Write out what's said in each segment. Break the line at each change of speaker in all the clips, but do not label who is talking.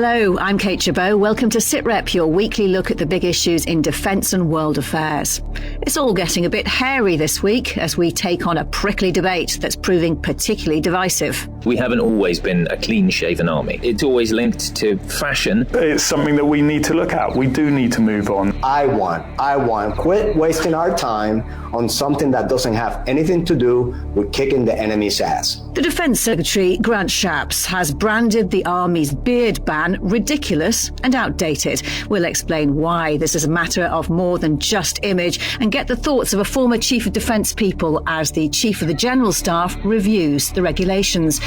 Hello, I'm Kate Chabot. Welcome to Sitrep, your weekly look at the big issues in defence and world affairs. It's all getting a bit hairy this week as we take on a prickly debate that's proving particularly divisive.
We haven't always been a clean-shaven army. It's always linked to fashion.
It's something that we need to look at. We do need to move on.
I want. Quit wasting our time on something that doesn't have anything to do with kicking the enemy's ass.
The Defence Secretary, Grant Shapps, has branded the Army's beard ban ridiculous and outdated. We'll explain why this is a matter of more than just image and get the thoughts of a former Chief of Defence people as the Chief of the General Staff reviews the regulations.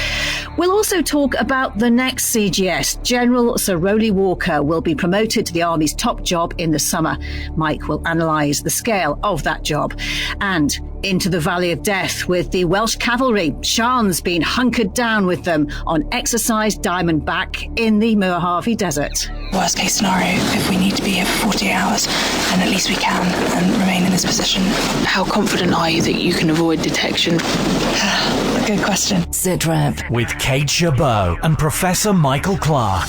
We'll also talk about the next CGS. General Sir Roly Walker will be promoted to the Army's top job in the summer. Mike will analyse the scale of that job. And into the Valley of Death with the Welsh Cavalry. Sean's been hunkered down with them on exercise Diamondback in the Mojave Desert.
Worst case scenario, if we need to be here for 48 hours, then at least we can and remain in this position.
How confident are you that you can avoid detection?
Good question.
Sitrep with Kate Chabot and Professor Michael Clark.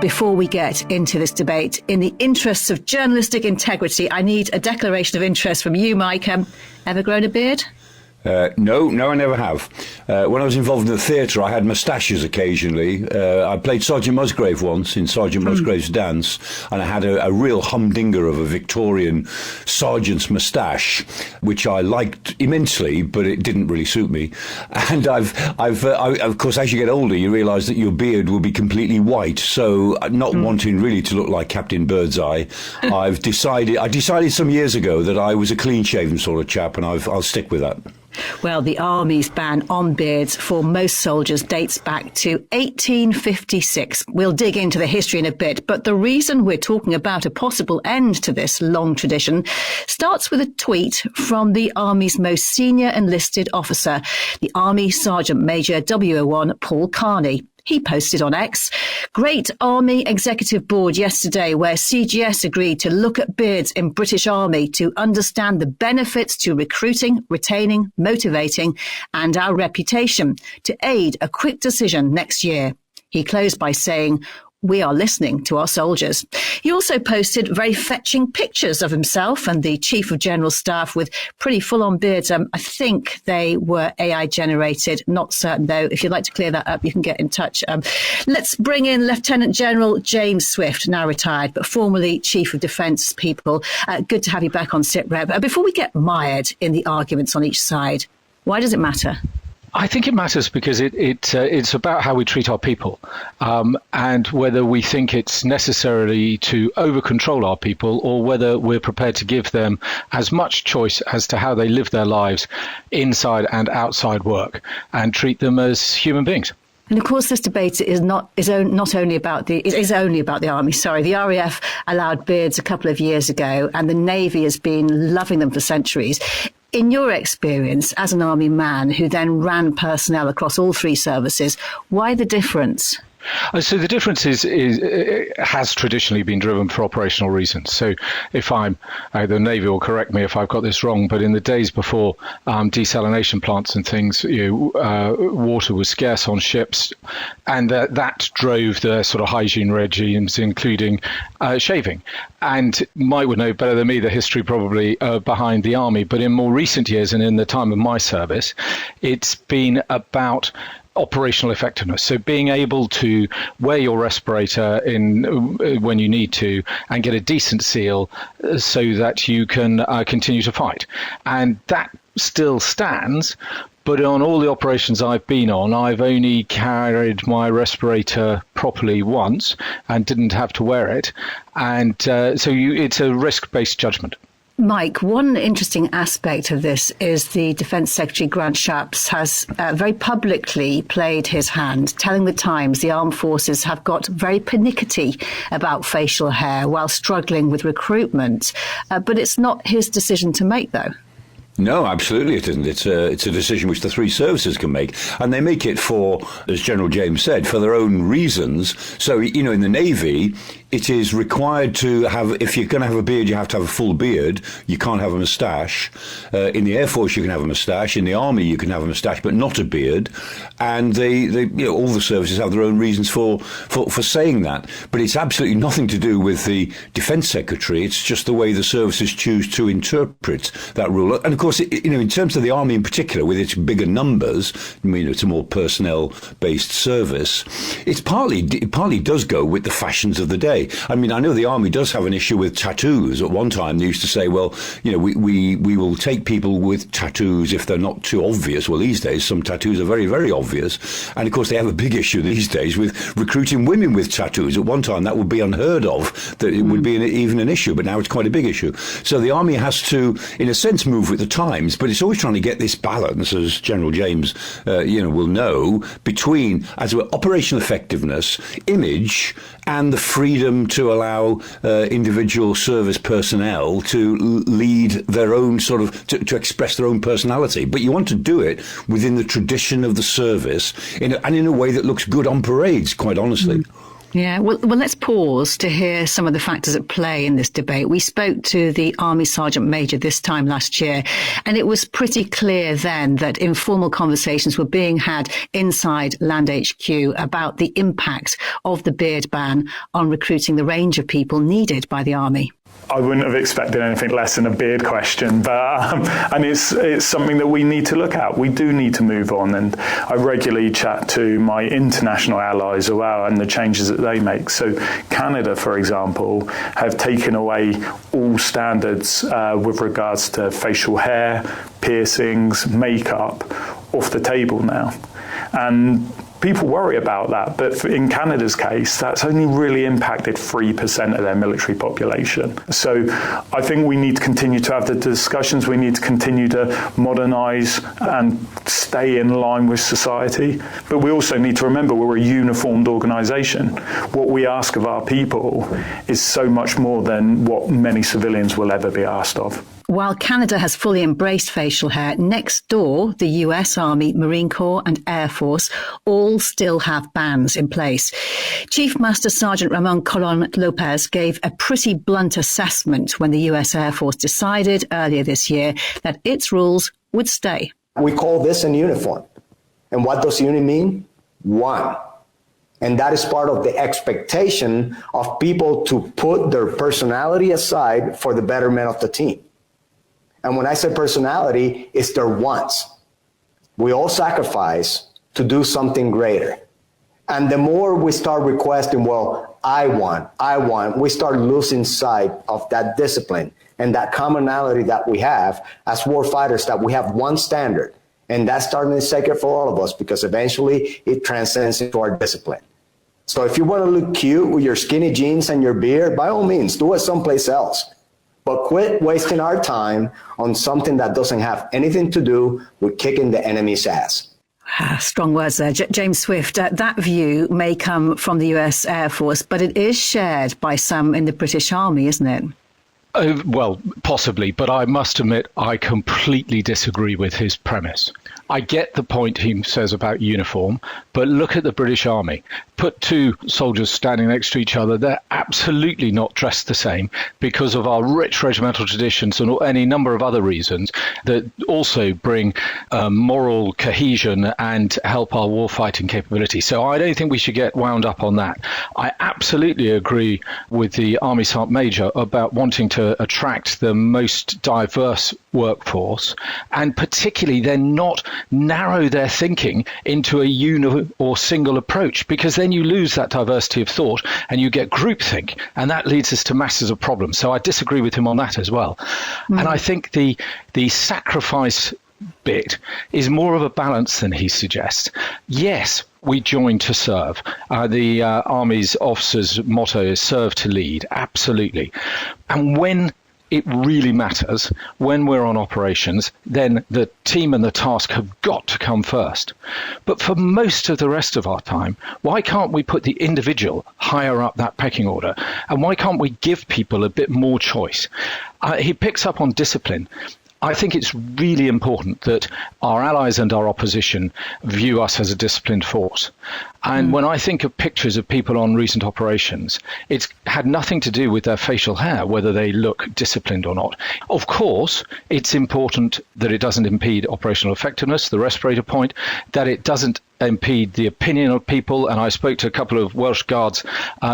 Before we get into this debate, in the interests of journalistic integrity, I need a declaration of interest from you, Mike. Ever grown a beard?
No, I never have. When I was involved in the theatre, I had moustaches occasionally. I played Sergeant Musgrave once in Sergeant Musgrave's Dance, and I had a real humdinger of a Victorian sergeant's moustache, which I liked immensely, but it didn't really suit me. And I've of course, as you get older, you realise that your beard will be completely white. So, not wanting really to look like Captain Birdseye, I decided some years ago that I was a clean-shaven sort of chap, and I'll stick with that.
Well, the Army's ban on beards for most soldiers dates back to 1856. We'll dig into the history in a bit, but the reason we're talking about a possible end to this long tradition starts with a tweet from the Army's most senior enlisted officer, the Army Sergeant Major WO1 Paul Carney. He posted on X, "Great Army Executive Board yesterday where CGS agreed to look at beards in British Army to understand the benefits to recruiting, retaining, motivating and our reputation to aid a quick decision next year." He closed by saying, "We are listening to our soldiers." He also posted very fetching pictures of himself and the Chief of General Staff with pretty full-on beards. I think they were AI generated. Not certain, though. If you'd like to clear that up, you can get in touch. Let's bring in Lieutenant General James Swift, now retired, but formerly Chief of Defence people. Good to have you back on SitRep. Before we get mired in the arguments on each side, why does it matter?
I think it matters because it's about how we treat our people, and whether we think it's necessarily to over-control our people or whether we're prepared to give them as much choice as to how they live their lives inside and outside work and treat them as human beings.
And of course, this debate is only about the Army. Sorry, the RAF allowed beards a couple of years ago, and the Navy has been loving them for centuries. In your experience as an Army man who then ran personnel across all three services, why the difference?
So the difference has traditionally been driven for operational reasons. So if the Navy will correct me if I've got this wrong, but in the days before desalination plants and things, water was scarce on ships, and that drove the sort of hygiene regimes, including shaving. And Mike would know better than me the history probably behind the Army, but in more recent years and in the time of my service, it's been about operational effectiveness. So being able to wear your respirator when you need to and get a decent seal so that you can continue to fight. And that still stands. But on all the operations I've been on, I've only carried my respirator properly once and didn't have to wear it. And it's a risk-based judgment.
Mike, one interesting aspect of this is the Defence Secretary, Grant Shapps, has very publicly played his hand, telling the Times the armed forces have got very pernickety about facial hair while struggling with recruitment. But it's not his decision to make, though.
No, absolutely it isn't. It's a decision which the three services can make. And they make it for, as General James said, for their own reasons. So, you know, in the Navy, it is required to have, if you're going to have a beard, you have to have a full beard. You can't have a moustache. In the Air Force, you can have a moustache. In the Army, you can have a moustache, but not a beard. And all the services have their own reasons for saying that. But it's absolutely nothing to do with the Defence Secretary. It's just the way the services choose to interpret that rule. And of course, in terms of the Army in particular, with its bigger numbers, it's a more personnel-based service. It partly does go with the fashions of the day. I mean, I know the Army does have an issue with tattoos. At one time, they used to say, well, we will take people with tattoos if they're not too obvious. Well, these days, some tattoos are very, very obvious. And of course, they have a big issue these days with recruiting women with tattoos. At one time, that would be unheard of, that it would be even an issue, but now it's quite a big issue. So the Army has to, in a sense, move with the times, but it's always trying to get this balance, as General James, will know, between operational effectiveness, image, and the freedom to allow individual service personnel to lead their own to express their own personality. But you want to do it within the tradition of the service in a way that looks good on parades, quite honestly.
Yeah, well, let's pause to hear some of the factors at play in this debate. We spoke to the Army Sergeant Major this time last year, and it was pretty clear then that informal conversations were being had inside Land HQ about the impact of the beard ban on recruiting the range of people needed by the Army.
I wouldn't have expected anything less than a beard question, but and it's something that we need to look at. We do need to move on, and I regularly chat to my international allies as well and the changes that they make. So Canada, for example, have taken away all standards with regards to facial hair, piercings, makeup off the table now. And people worry about that, but in Canada's case, that's only really impacted 3% of their military population. So I think we need to continue to have the discussions. We need to continue to modernise and stay in line with society. But we also need to remember we're a uniformed organisation. What we ask of our people is so much more than what many civilians will ever be asked of.
While Canada has fully embraced facial hair, next door, the US Army, Marine Corps and Air Force all still have bans in place. Chief Master Sergeant Ramon Colon Lopez gave a pretty blunt assessment when the US Air Force decided earlier this year that its rules would stay.
We call this an uniform. And what does uni mean? One. And that is part of the expectation of people to put their personality aside for the betterment of the team. And when I say personality, it's their wants. We all sacrifice to do something greater. And the more we start requesting, well, I want, we start losing sight of that discipline and that commonality that we have as warfighters, that we have one standard. And that's starting to sacred for all of us, because eventually it transcends into our discipline. So if you want to look cute with your skinny jeans and your beard, by all means, do it someplace else. But quit wasting our time on something that doesn't have anything to do with kicking the enemy's ass.
Strong words there. James Swift, that view may come from the US Air Force, but it is shared by some in the British Army, isn't it?
Well, possibly, but I must admit I completely disagree with his premise. I get the point he says about uniform, but look at the British Army. Put two soldiers standing next to each other, they're absolutely not dressed the same because of our rich regimental traditions and any number of other reasons that also bring moral cohesion and help our warfighting capability. So I don't think we should get wound up on that. I absolutely agree with the Army Sergeant Major about wanting to attract the most diverse workforce, and particularly then not narrow their thinking into a or single approach, because then you lose that diversity of thought and you get groupthink, and that leads us to masses of problems. So I disagree with him on that as well. And I think the sacrifice bit is more of a balance than he suggests. Yes, we join to serve. The Army's officers' motto is serve to lead, absolutely. And when it really matters, when we're on operations, then the team and the task have got to come first. But for most of the rest of our time, why can't we put the individual higher up that pecking order? And why can't we give people a bit more choice? He picks up on discipline. I think it's really important that our allies and our opposition view us as a disciplined force. And when I think of pictures of people on recent operations, it's had nothing to do with their facial hair, whether they look disciplined or not. Of course, it's important that it doesn't impede operational effectiveness, the respirator point, that it doesn't impede the opinion of people. And I spoke to a couple of Welsh Guards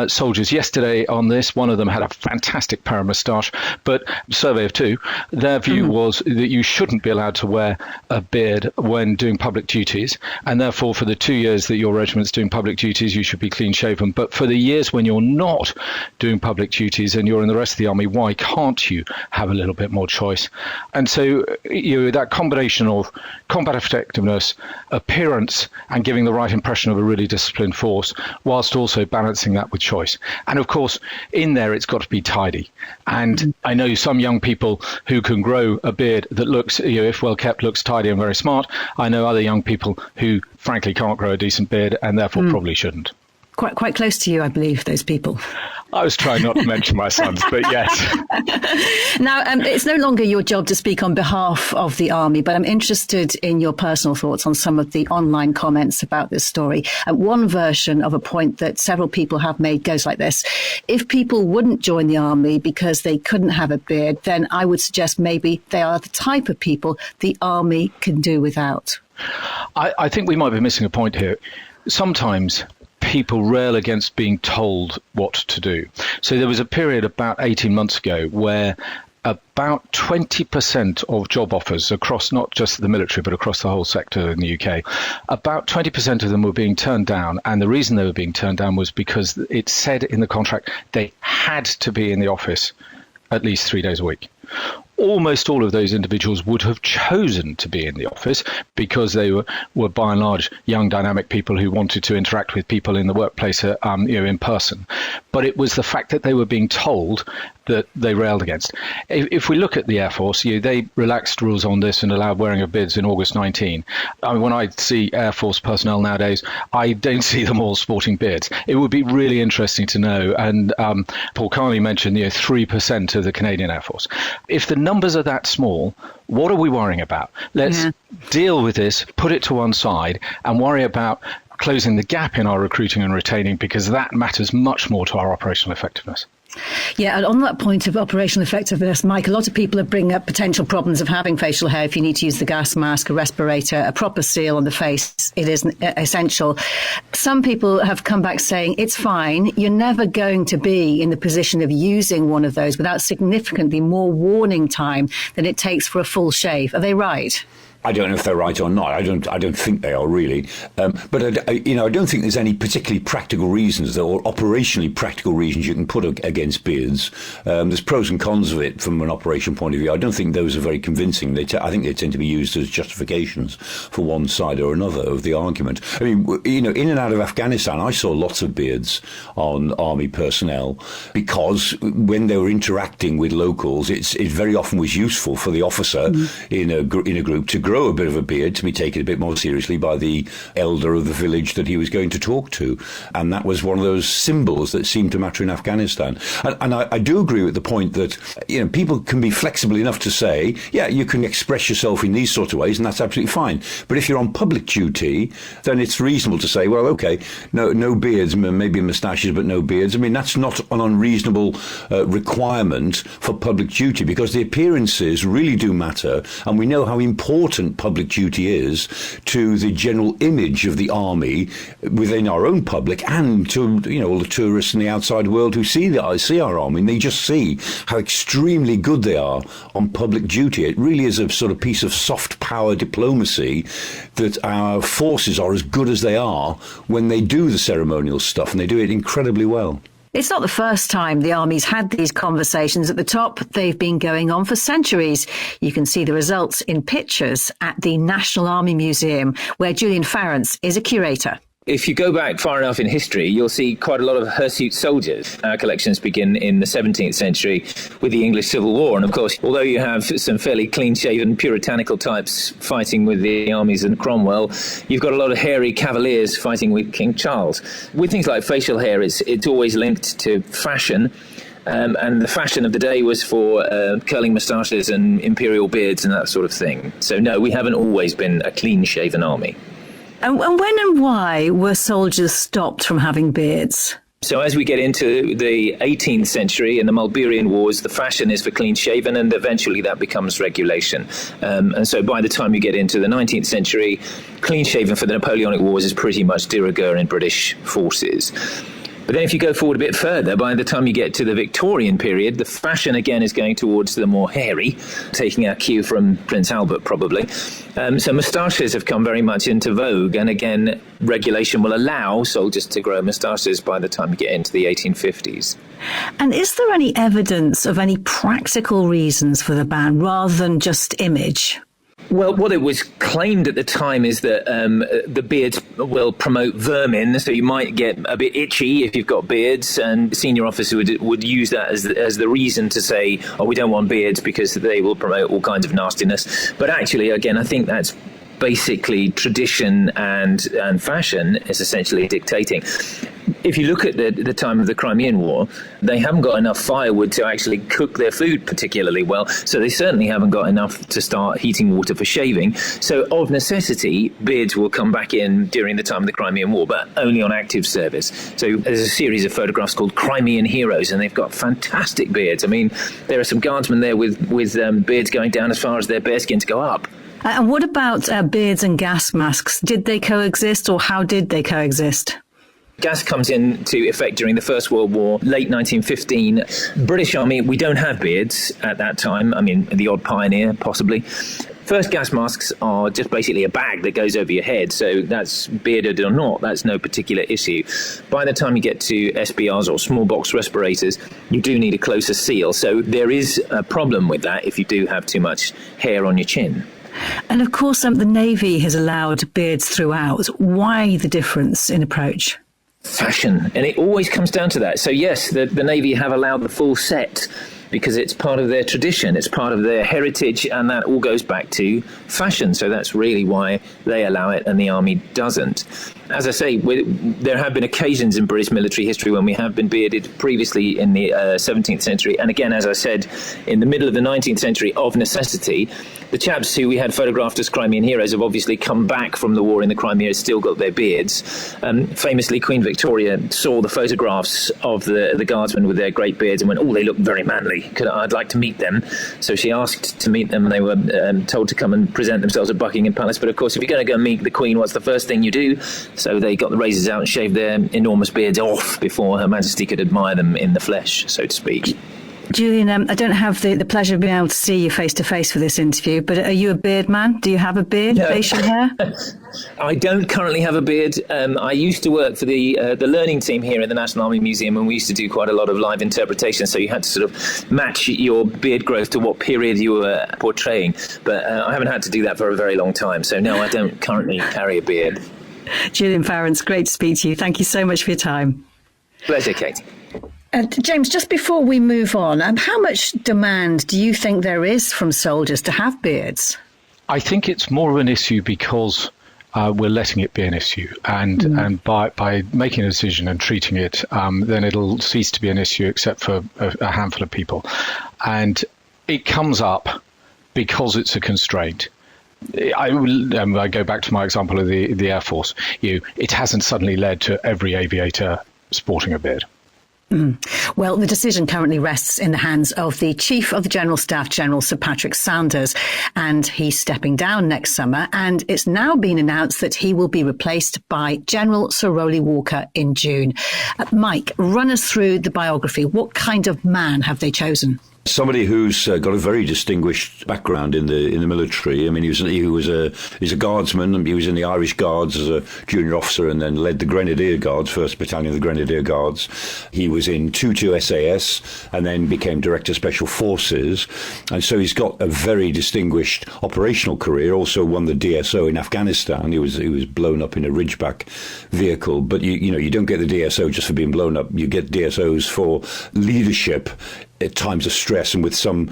soldiers yesterday on this. One of them had a fantastic pair of moustache, but survey of two, their view was that you shouldn't be allowed to wear a beard when doing public duties. And therefore, for the 2 years that your regiment's doing public duties, you should be clean shaven. But for the years when you're not doing public duties and you're in the rest of the army, why can't you have a little bit more choice? And so that combination of combat effectiveness, appearance, and giving the right impression of a really disciplined force, whilst also balancing that with choice. And of course, in there, it's got to be tidy. And I know some young people who can grow a beard that looks, if well kept, looks tidy and very smart. I know other young people who, frankly, can't grow a decent beard and therefore probably shouldn't.
Quite close to you, I believe, those people.
I was trying not to mention my sons, but yes.
Now, it's no longer your job to speak on behalf of the army, but I'm interested in your personal thoughts on some of the online comments about this story. One version of a point that several people have made goes like this. If people wouldn't join the army because they couldn't have a beard, then I would suggest maybe they are the type of people the army can do without.
I think we might be missing a point here. Sometimes people rail against being told what to do. So there was a period about 18 months ago where about 20% of job offers across not just the military, but across the whole sector in the UK, about 20% of them were being turned down. And the reason they were being turned down was because it said in the contract they had to be in the office at least 3 days a week. Almost all of those individuals would have chosen to be in the office because they were by and large young, dynamic people who wanted to interact with people in the workplace, in person. But it was the fact that they were being told that they railed against. If we look at the Air Force, they relaxed rules on this and allowed wearing of beards in August 19. I mean, when I see Air Force personnel nowadays, I don't see them all sporting beards. It would be really interesting to know. And Paul Carney mentioned 3% of the Canadian Air Force. If the numbers are that small, what are we worrying about? Let's deal with this, put it to one side, and worry about closing the gap in our recruiting and retaining, because that matters much more to our operational effectiveness.
Yeah, and on that point of operational effectiveness, Mike, a lot of people are bringing up potential problems of having facial hair. If you need to use the gas mask, a respirator, a proper seal on the face, it is essential. Some people have come back saying it's fine. You're never going to be in the position of using one of those without significantly more warning time than it takes for a full shave. Are they right?
I don't know if they're right or not. I don't think they are really. But I don't think there's any particularly practical reasons or operationally practical reasons you can put against beards. There's pros and cons of it from an operation point of view. I don't think those are very convincing. I think they tend to be used as justifications for one side or another of the argument. I mean, in and out of Afghanistan, I saw lots of beards on army personnel because when they were interacting with locals, it very often was useful for the officer in a group to grow a bit of a beard, to be taken a bit more seriously by the elder of the village that he was going to talk to. And that was one of those symbols that seemed to matter in Afghanistan. And I do agree with the point that, people can be flexible enough to say, yeah, you can express yourself in these sort of ways, and that's absolutely fine. But if you're on public duty, then it's reasonable to say, well, okay, no beards, maybe moustaches, but no beards. I mean, that's not an unreasonable requirement for public duty, because the appearances really do matter. And we know how important public duty is to the general image of the army within our own public, and to all the tourists in the outside world who see our army, and they just see how extremely good they are on public duty. It really is a sort of piece of soft power diplomacy that our forces are as good as they are when they do the ceremonial stuff, and they do it incredibly well.
It's not the first time the army's had these conversations at the top. They've been going on for centuries. You can see the results in pictures at the National Army Museum, where Julian Farrance is a curator.
If you go back far enough in history, you'll see quite a lot of hirsute soldiers. Our collections begin in the 17th century with the English Civil War. And of course, although you have some fairly clean-shaven, puritanical types fighting with the armies and Cromwell, you've got a lot of hairy cavaliers fighting with King Charles. With things like facial hair, it's always linked to fashion. And the fashion of the day was for curling moustaches and imperial beards and that sort of thing. So no, we haven't always been a clean-shaven army.
And when and why were soldiers stopped from having beards?
So as we get into the 18th century and the Mulberian Wars, the fashion is for clean-shaven, and eventually that becomes regulation. And so by the time you get into the 19th century, clean-shaven for the Napoleonic Wars is pretty much de rigueur in British forces. But then if you go forward a bit further, by the time you get to the Victorian period, the fashion again is going towards the more hairy, taking our cue from Prince Albert probably. So moustaches have come very much into vogue, and again, regulation will allow soldiers to grow moustaches by the time you get into the 1850s.
And is there any evidence of any practical reasons for the ban rather than just image?
Well, what it was claimed at the time is that the beards will promote vermin, so you might get a bit itchy if you've got beards, and senior officers would use that as the reason to say, oh, we don't want beards because they will promote all kinds of nastiness. But actually, again, I think that's basically tradition and fashion is essentially dictating. If you look at the time of the Crimean War, they haven't got enough firewood to actually cook their food particularly well, so they certainly haven't got enough to start heating water for shaving. So of necessity, beards will come back in during the time of the Crimean War, but only on active service. So there's a series of photographs called Crimean Heroes, and they've got fantastic beards. I mean, there are some guardsmen there with beards going down as far as their bearskins go up.
And what about beards and gas masks? Did they coexist, or how did they coexist?
Gas comes into effect during the First World War, late 1915. British Army, we don't have beards at that time. I mean, the odd pioneer, possibly. First gas masks are just basically a bag that goes over your head, so that's bearded or not, that's no particular issue. By the time you get to SBRs or small box respirators, you do need a closer seal, so there is a problem with that if you do have too much hair on your chin.
And of course, the Navy has allowed beards throughout. Why the difference in approach?
Fashion, and it always comes down to that. So yes, the Navy have allowed the full set because it's part of their tradition, it's part of their heritage, and that all goes back to fashion. So that's really why they allow it and the Army doesn't. As I say, there have been occasions in British military history when we have been bearded, previously in the 17th century, and again, as I said, in the middle of the 19th century, of necessity. The chaps who we had photographed as Crimean heroes have obviously come back from the war in the Crimea, still got their beards. Famously, Queen Victoria saw the photographs of the guardsmen with their great beards and went, oh, they look very manly. I'd like to meet them. So she asked to meet them, and they were told to come and present themselves at Buckingham Palace. But of course, if you're going to go meet the Queen, what's the first thing you do? So they got the razors out and shaved their enormous beards off before Her Majesty could admire them in the flesh, so to speak.
Julian, I don't have the pleasure of being able to see you face to face for this interview, but are you a beard man? Do you have a beard,
No.
facial hair?
I don't currently have a beard. I used to work for the learning team here at the National Army Museum, and we used to do quite a lot of live interpretation, so you had to sort of match your beard growth to what period you were portraying. But I haven't had to do that for a very long time, so no, I don't currently carry a beard.
Julian Farrance, great to speak to you. Thank you so much for your time.
Pleasure, Kate.
James, just before we move on, how much demand do you think there is from soldiers to have beards?
I think it's more of an issue because we're letting it be an issue, and by making a decision and treating it, then it'll cease to be an issue except for a handful of people. And it comes up because it's a constraint. I go back to my example of the Air Force. It hasn't suddenly led to every aviator sporting a beard.
Well, the decision currently rests in the hands of the Chief of the General Staff, General Sir Patrick Sanders, and he's stepping down next summer. And it's now been announced that he will be replaced by General Sir Roly Walker in June. Mike, run us through the biography. What kind of man have they chosen?
Somebody who's got a very distinguished background in the military. I mean, he's a guardsman. He was in the Irish Guards as a junior officer, and then led the Grenadier Guards, 1st Battalion of the Grenadier Guards. He was in 2 SAS, and then became Director Special Forces. And so he's got a very distinguished operational career. Also won the DSO in Afghanistan. He was blown up in a Ridgeback vehicle. But you don't get the DSO just for being blown up. You get DSOs for leadership at times of stress and with some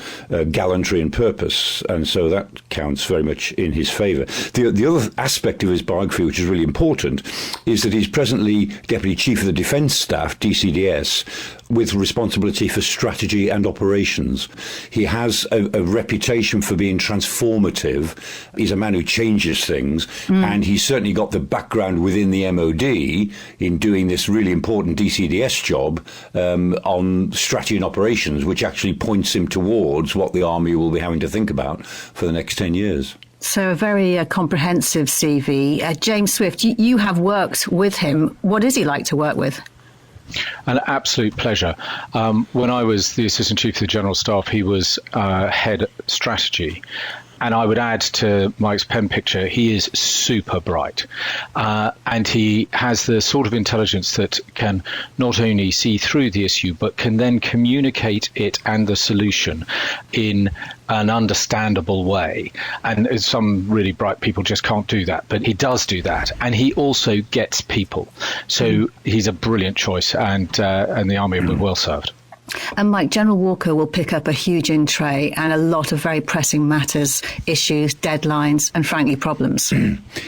gallantry and purpose, and so that counts very much in his favour. The other aspect of his biography, which is really important, is that he's presently Deputy Chief of the Defence Staff, DCDS, with responsibility for strategy and operations. He has a reputation for being transformative. He's a man who changes things, and he's certainly got the background within the MOD in doing this really important DCDS job on strategy and operations, which actually points him towards what the army will be having to think about for the next 10 years.
So a very comprehensive CV. James Swift, you have worked with him. What is he like to work with?
An absolute pleasure. When I was the Assistant Chief of the General Staff, he was head strategy. And I would add to Mike's pen picture, he is super bright. And he has the sort of intelligence that can not only see through the issue, but can then communicate it and the solution in an understandable way. And some really bright people just can't do that, but he does do that. And he also gets people. So he's a brilliant choice, and the army will be well served.
And Mike, General Walker will pick up a huge in tray and a lot of very pressing matters, issues, deadlines, and frankly, problems.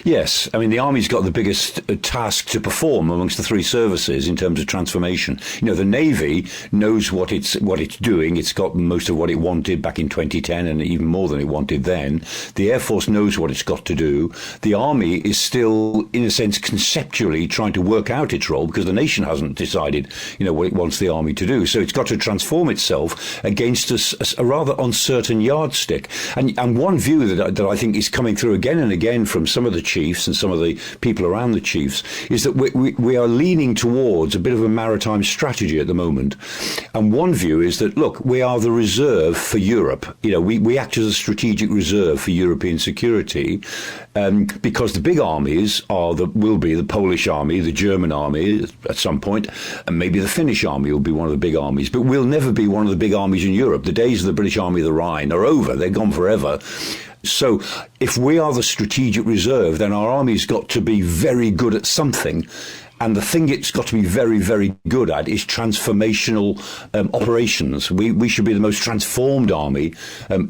Yes. I mean, the Army's got the biggest task to perform amongst the three services in terms of transformation. You know, the Navy knows what it's doing. It's got most of what it wanted back in 2010 and even more than it wanted then. The Air Force knows what it's got to do. The Army is still, in a sense, conceptually trying to work out its role because the nation hasn't decided, what it wants the Army to do. So it's got to transform itself against a rather uncertain yardstick. And one view that I think is coming through again and again from some of the chiefs and some of the people around the chiefs is that we are leaning towards a bit of a maritime strategy at the moment. And one view is that, look, we are the reserve for Europe. We act as a strategic reserve for European security because the big armies will be the Polish army, the German army at some point, and maybe the Finnish army will be one of the big armies. But we'll never be one of the big armies in Europe. The days of the British Army of the Rhine are over. They're gone forever. So if we are the strategic reserve, then our army's got to be very good at something. And the thing it's got to be very, very good at is transformational operations. We should be the most transformed army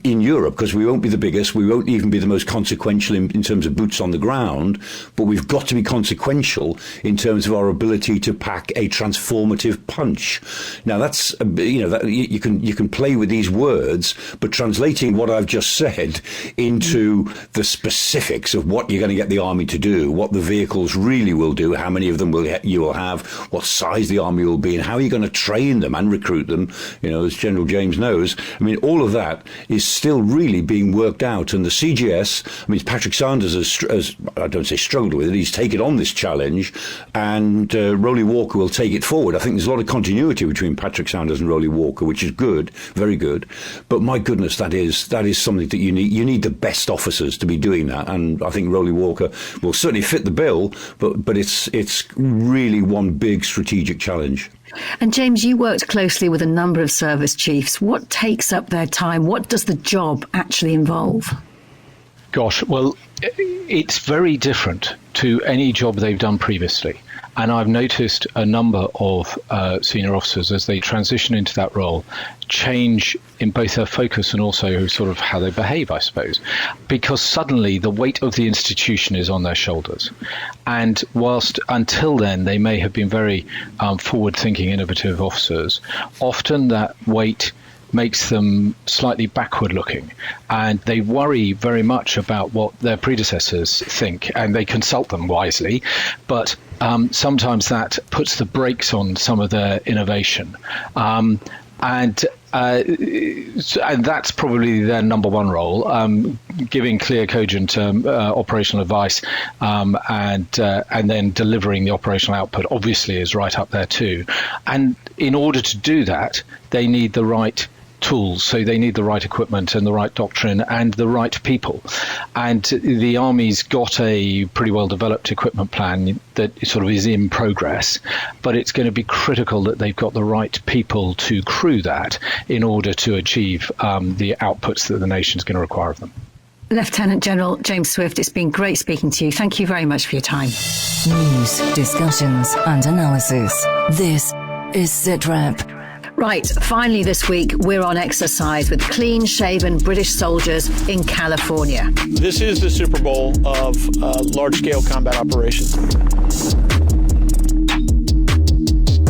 in Europe because we won't be the biggest. We won't even be the most consequential in terms of boots on the ground. But we've got to be consequential in terms of our ability to pack a transformative punch. Now, that's, you can play with these words, but translating what I've just said into the specifics of what you're going to get the army to do, what the vehicles really will do, how many of them you will have, what size the army will be, and how you're going to train them and recruit them, as General James knows. I mean, all of that is still really being worked out. And the CGS, Patrick Sanders has I don't say struggled with it, he's taken on this challenge, and Roly Walker will take it forward. I think there's a lot of continuity between Patrick Sanders and Roly Walker, which is good, very good. But my goodness, that is something that you need. You need the best officers to be doing that, and I think Roly Walker will certainly fit the bill, but it's really one big strategic challenge.
And James, you worked closely with a number of service chiefs. What takes up their time? What does the job actually involve?
Gosh, well, it's very different to any job they've done previously. And I've noticed a number of senior officers, as they transition into that role, change in both their focus and also sort of how they behave, I suppose, because suddenly the weight of the institution is on their shoulders. And whilst until then they may have been very forward-thinking, innovative officers, often that weight makes them slightly backward-looking, and they worry very much about what their predecessors think, and they consult them wisely, but sometimes that puts the brakes on some of their innovation. And that's probably their number one role, giving clear, cogent operational advice, and then delivering the operational output obviously is right up there too. And in order to do that, they need the right tools, so they need the right equipment and the right doctrine and the right people. And the Army's got a pretty well developed equipment plan that sort of is in progress, but it's going to be critical that they've got the right people to crew that in order to achieve the outputs that the nation's going to require of them.
Lieutenant General James Swift, it's been great speaking to you. Thank you very much for your time.
News, discussions and analysis. This is Sitrep.
Right, finally this week, we're on exercise with clean-shaven British soldiers in California.
This is the Super Bowl of large-scale combat operations.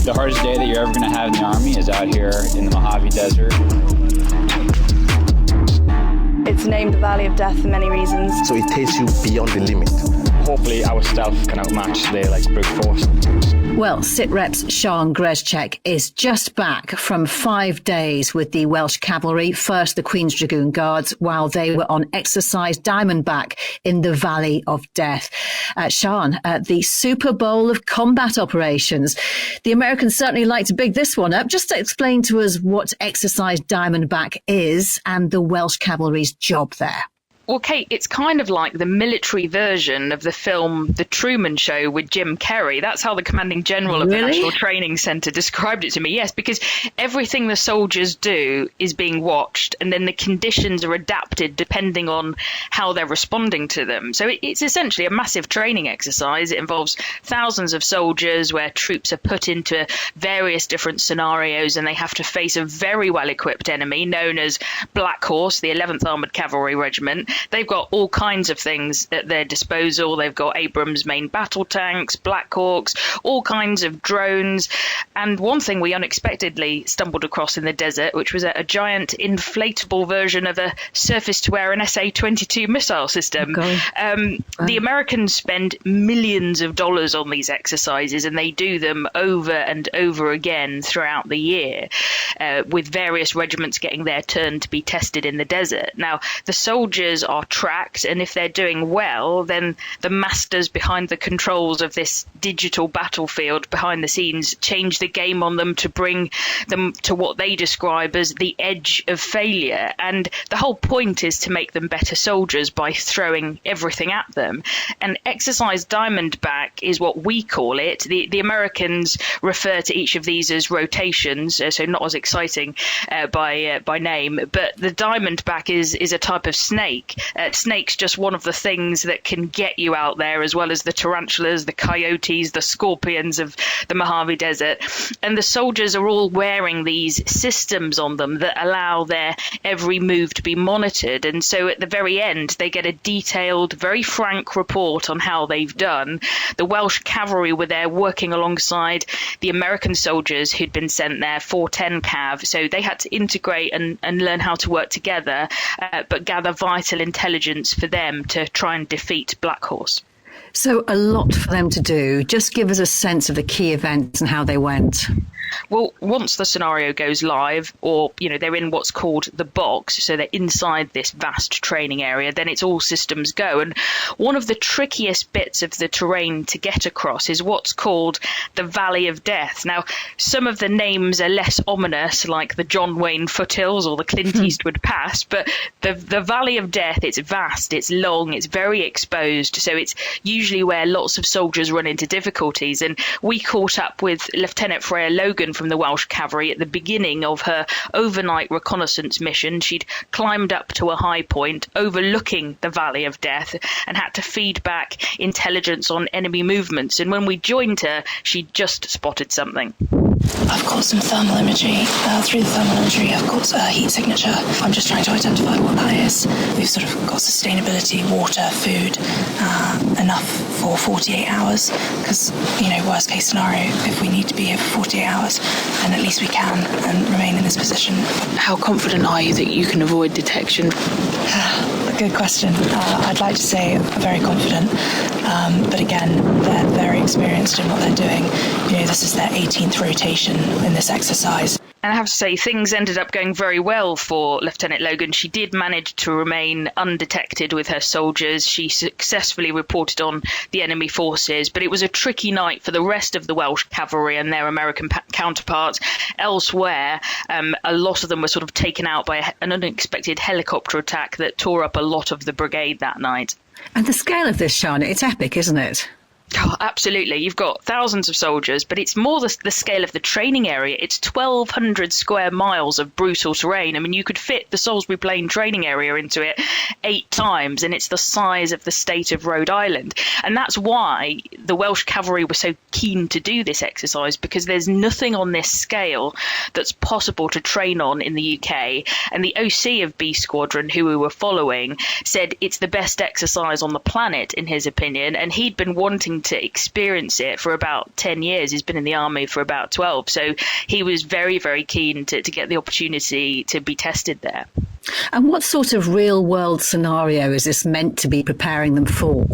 The hardest day that you're ever going to have in the Army is out here in the Mojave Desert.
It's named the Valley of Death for many reasons.
So it takes you beyond the limit.
Hopefully our stealth can outmatch today like brute force.
Well, Sitrep's Sean Grezchek is just back from 5 days with the Welsh Cavalry, first the Queen's Dragoon Guards, while they were on exercise Diamondback in the Valley of Death. Sean, the Super Bowl of combat operations. The Americans certainly like to big this one up. Just to explain to us what exercise Diamondback is and the Welsh Cavalry's job there.
Well, Kate, it's kind of like the military version of the film The Truman Show with Jim Carrey. That's how the commanding general of the National Training Centre described it to me. Yes, because everything the soldiers do is being watched, and then the conditions are adapted depending on how they're responding to them. So it's essentially a massive training exercise. It involves thousands of soldiers where troops are put into various different scenarios, and they have to face a very well-equipped enemy known as Black Horse, the 11th Armoured Cavalry Regiment. They've got all kinds of things at their disposal. They've got Abrams main battle tanks, Black Hawks, all kinds of drones. And one thing we unexpectedly stumbled across in the desert, which was a giant inflatable version of a surface-to-air and SA-22 missile system. The Americans spend millions of dollars on these exercises, and they do them over and over again throughout the year, with various regiments getting their turn to be tested in the desert. Now, the soldiers are tracked, and if they're doing well, then the masters behind the controls of this digital battlefield behind the scenes change the game on them to bring them to what they describe as the edge of failure. And the whole point is to make them better soldiers by throwing everything at them. And exercise Diamondback is what we call it. The Americans refer to each of these as rotations, so not as exciting by name, but the Diamondback is a type of snake. Snake's just one of the things that can get you out there, as well as the tarantulas, the coyotes, the scorpions of the Mojave Desert. And the soldiers are all wearing these systems on them that allow their every move to be monitored. And so at the very end, they get a detailed, very frank report on how they've done. The Welsh Cavalry were there working alongside the American soldiers who'd been sent there, 410 Cav. So they had to integrate and learn how to work together, but gather vital intelligence for them to try and defeat Black Horse.
So a lot for them to do. Just give us a sense of the key events and how they went.
Well, once the scenario goes live, or, they're in what's called the box, so they're inside this vast training area, then it's all systems go. And one of the trickiest bits of the terrain to get across is what's called the Valley of Death. Now, some of the names are less ominous, like the John Wayne foothills or the Clint Eastwood Pass, but the Valley of Death, it's vast, it's long, it's very exposed, so it's usually where lots of soldiers run into difficulties. And we caught up with Lieutenant Freya Logan from the Welsh Cavalry at the beginning of her overnight reconnaissance mission. She'd climbed up to a high point overlooking the Valley of Death and had to feed back intelligence on enemy movements. And when we joined her, she'd just spotted something.
I've got some thermal imagery. Through the thermal imagery, I've got a heat signature. I'm just trying to identify what that is. We've sort of got sustainability, water, food, enough for 48 hours. Because, worst case scenario, if we need to be here for 48 hours, then at least we can and remain in this position.
How confident are you that you can avoid detection?
Good question. I'd like to say very confident. But again, they're very experienced in what they're doing. This is their 18th rotation in this exercise.
And I have to say, things ended up going very well for Lieutenant Logan. She did manage to remain undetected with her soldiers. She successfully reported on the enemy forces, but it was a tricky night for the rest of the Welsh Cavalry and their American counterparts. Elsewhere, a lot of them were sort of taken out by an unexpected helicopter attack that tore up a lot of the brigade that night.
And the scale of this, Sean, it's epic, isn't it?
Oh, absolutely. You've got thousands of soldiers, but it's more the scale of the training area. It's 1,200 square miles of brutal terrain. I mean, you could fit the Salisbury Plain training area into it 8 times, and it's the size of the state of Rhode Island. And that's why the Welsh Cavalry were so keen to do this exercise, because there's nothing on this scale that's possible to train on in the UK. And the OC of B Squadron, who we were following, said it's the best exercise on the planet, in his opinion, and he'd been wanting to experience it for about 10 years. He's been in the army for about 12. So he was very, very keen to get the opportunity to be tested there.
And what sort of real world scenario is this meant to be preparing them for?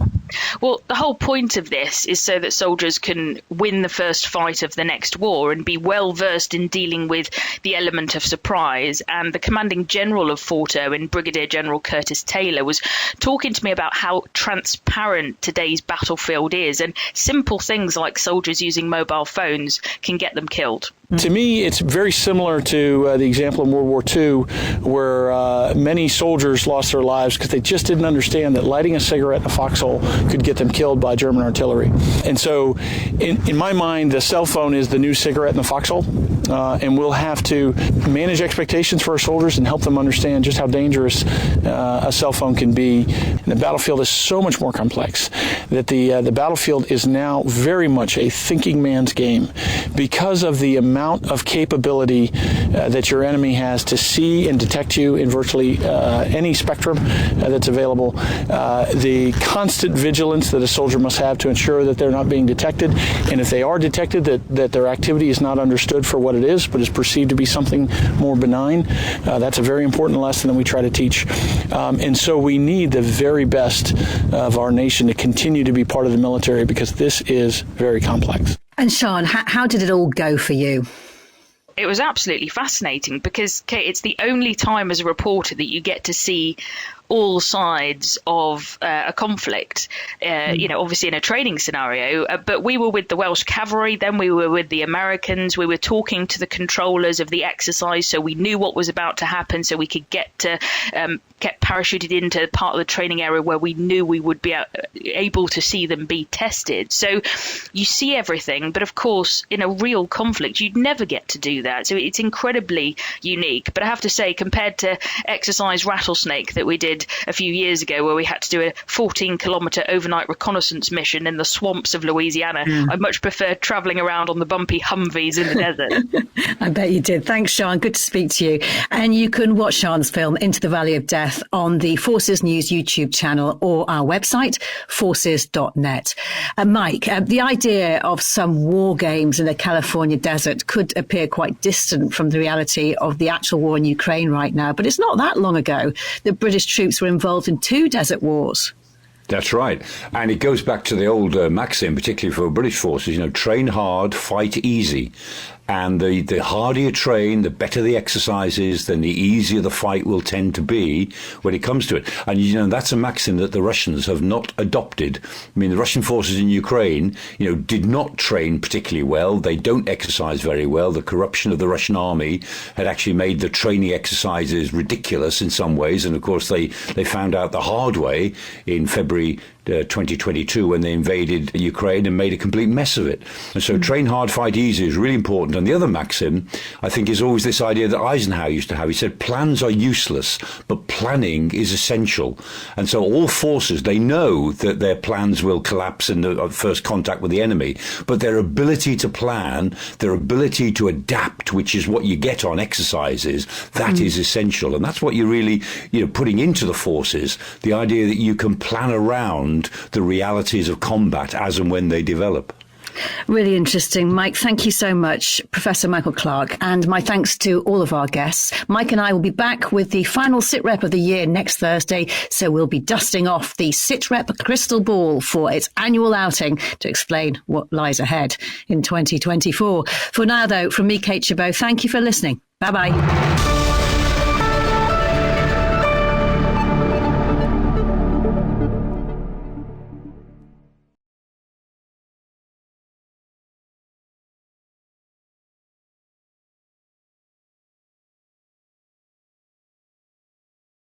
Well, the whole point of this is so that soldiers can win the first fight of the next war and be well versed in dealing with the element of surprise. And the commanding general of Fort Irwin, Brigadier General Curtis Taylor, was talking to me about how transparent today's battlefield is, and simple things like soldiers using mobile phones can get them killed.
To me, it's very similar to the example in World War II, where many soldiers lost their lives because they just didn't understand that lighting a cigarette in a foxhole could get them killed by German artillery. And so, in my mind, the cell phone is the new cigarette in the foxhole, and we'll have to manage expectations for our soldiers and help them understand just how dangerous a cell phone can be. And the battlefield is so much more complex that the battlefield is now very much a thinking man's game because of the amount of capability that your enemy has to see and detect you in virtually any spectrum that's available. The constant vigilance that a soldier must have to ensure that they're not being detected, and if they are detected, that their activity is not understood for what it is, but is perceived to be something more benign. That's a very important lesson that we try to teach. And so we need the very best of our nation to continue to be part of the military, because this is very complex.
And Sean, how did it all go for you?
It was absolutely fascinating because, Kate, it's the only time as a reporter that you get to see all sides of a conflict, obviously in a training scenario. But we were with the Welsh Cavalry, then we were with the Americans. We were talking to the controllers of the exercise, so we knew what was about to happen, so we could get parachuted into part of the training area where we knew we would be able to see them be tested. So you see everything, but of course, in a real conflict, you'd never get to do that. So it's incredibly unique. But I have to say, compared to Exercise Rattlesnake that we did a few years ago, where we had to do a 14-kilometre overnight reconnaissance mission in the swamps of Louisiana, I much preferred travelling around on the bumpy Humvees in the desert.
I bet you did. Thanks, Sean. Good to speak to you. And you can watch Sean's film Into the Valley of Death on the Forces News YouTube channel or our website, forces.net. Mike, the idea of some war games in the California desert could appear quite distant from the reality of the actual war in Ukraine right now, but it's not that long ago that British troops were involved in 2 desert wars.
That's right. And it goes back to the old maxim, particularly for British forces, train hard, fight easy. And the harder you train, the better the exercise is, then the easier the fight will tend to be when it comes to it. And, that's a maxim that the Russians have not adopted. I mean, the Russian forces in Ukraine, did not train particularly well. They don't exercise very well. The corruption of the Russian army had actually made the training exercises ridiculous in some ways. And, of course, they found out the hard way in February 2022 when they invaded Ukraine and made a complete mess of it. And so train hard, fight easy is really important. And the other maxim, I think, is always this idea that Eisenhower used to have. He said, plans are useless, but planning is essential. And so all forces, they know that their plans will collapse in the first contact with the enemy, but their ability to plan, their ability to adapt, which is what you get on exercises, that is essential. And that's what you're really, putting into the forces, the idea that you can plan around the realities of combat as and when they develop.
Really interesting. Mike, thank you so much, Professor Michael Clarke, and my thanks to all of our guests. Mike and I will be back with the final Sitrep of the year next Thursday, so we'll be dusting off the Sitrep crystal ball for its annual outing to explain what lies ahead in 2024. For now, though, from me, Kate Chabot, thank you for listening. Bye-bye.